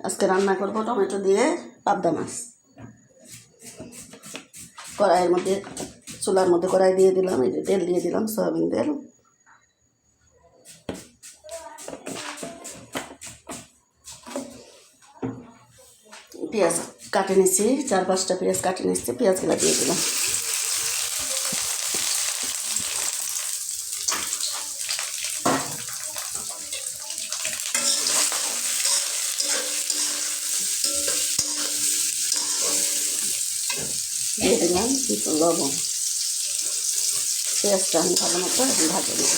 আজকে রান্না করব টমেটো দিয়ে পাবদা মাছ। কড়াইয়ের মধ্যে চুলার মধ্যে কড়াই দিয়ে দিলাম, এই যে তেল দিয়ে দিলাম, সয়াবিন তেল। পেঁয়াজ কাটে নিচ্ছি, 4-5টা পেঁয়াজ কাটে নিচ্ছি, পেঁয়াজগুলো দিয়ে দিলাম। দিয়ে দিলাম কিছু লবণ। পেঁয়াজটা আমি ভালো মতো এখন ভাজে নেব।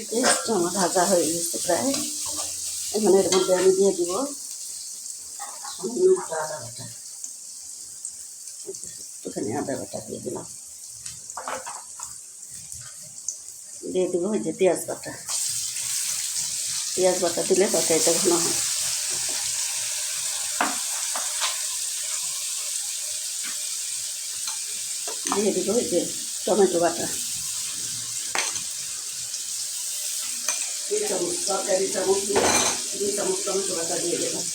পেঁয়াজটা আমার ভাজা হয়ে গেছে প্রায়। এখন এর মধ্যে আমি দিয়ে দিব আদা বাটা, একটুখানি আদা বাটা দিয়ে দিলাম। দিয়ে দিব ওই যে পেঁয়াজ বাটা। পেঁয়াজ বাটা দিলে তরকারিটা ঘন হয়। দিয়ে দিব ওই যে টমেটো বাটা, 2 চামচ, তরকারি চামচ 2 চামচ টমেটো বাটা দিয়ে দিলাম।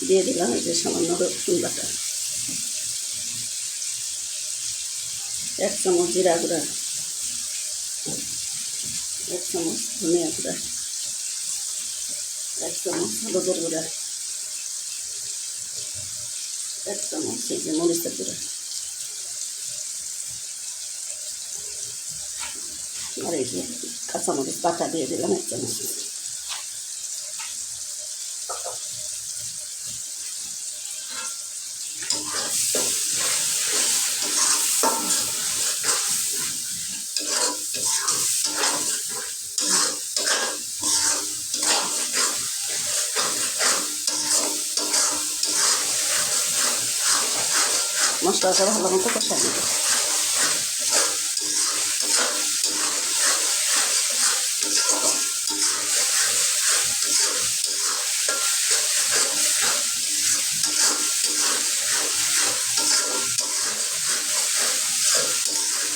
দিয়ে দিলাম এই যে সামান্য রসুন বাটা, 1 চামচ জিরা গুঁড়া, 1 চামচ ধনিয়া গুঁড়া, 1 চামচ হলুদের গুঁড়া, 1 চামচ এই যে মরিচের গুঁড়া, আর এই যে কাঁচামরিচ বাটা দিয়ে দিলাম 1 চামচ। মশলাটা ভালো মতো কষা নেব।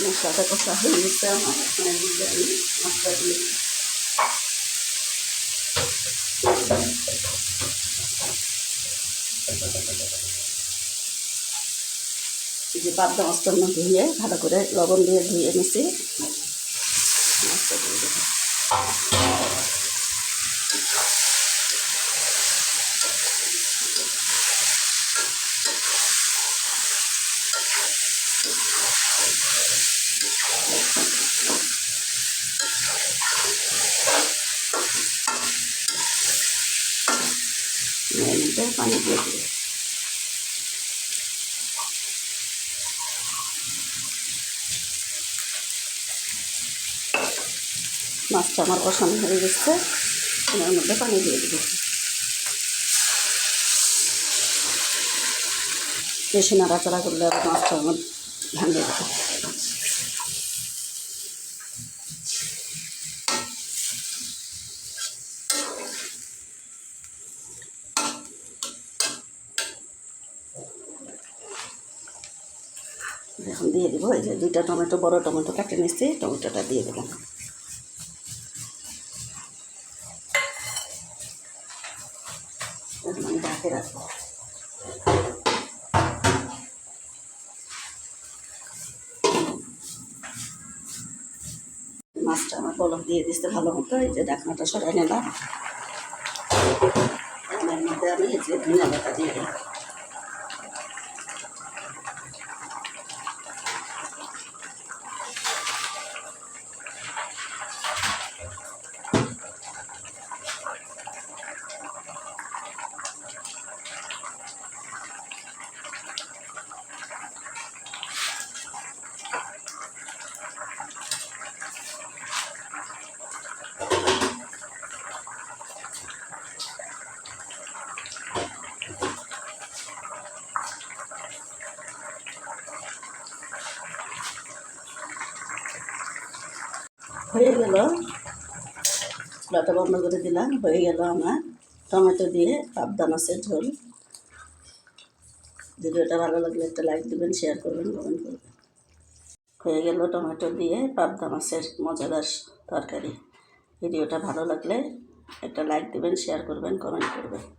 মশলাটা কষা হয়ে গেছে আমার, এখন এর মধ্যে আমি মশলা দিয়ে যে পাবদা মাছটা ধুয়ে ভালো করে লবণ দিয়ে ধুয়ে নিচ্ছি, মাছটা দিয়ে দেবো। পানি দিয়ে দেবো। মাছটা আমার কষানো হয়ে গেছে, এর মধ্যে পানি দিয়ে দেবো। বেশি নাড়াচাড়া করলে আর মাছটা আমার ভেঙে দেবে। এখন দিয়ে দেবো এই যে 2টা টমেটো, বড় টমেটো কাটে নিচ্ছি, টমেটোটা দিয়ে দিলাম। আমি ঢাকে রাখবো। মাছটা আমার বলক দিয়ে দিচ্ছে ভালো মতো, এই যে ঢাকনাটা সরাই নিলাম। এর মধ্যে আমি এই যে ধনিয়া পাতা দিয়ে দিলাম। হয়ে গেল, চুলাটা বন্ধ করে দিলাম। হয়ে গেল আমার টমেটো দিয়ে পাবদা মাছের ঝোল। ভিডিওটা ভালো লাগলে একটা লাইক দেবেন, শেয়ার করবেন, কমেন্ট করবেন। হয়ে গেল টমেটো দিয়ে পাবদা মাছের মজাদার তরকারি। ভিডিওটা ভালো লাগলে একটা লাইক দেবেন, শেয়ার করবেন, কমেন্ট করবেন।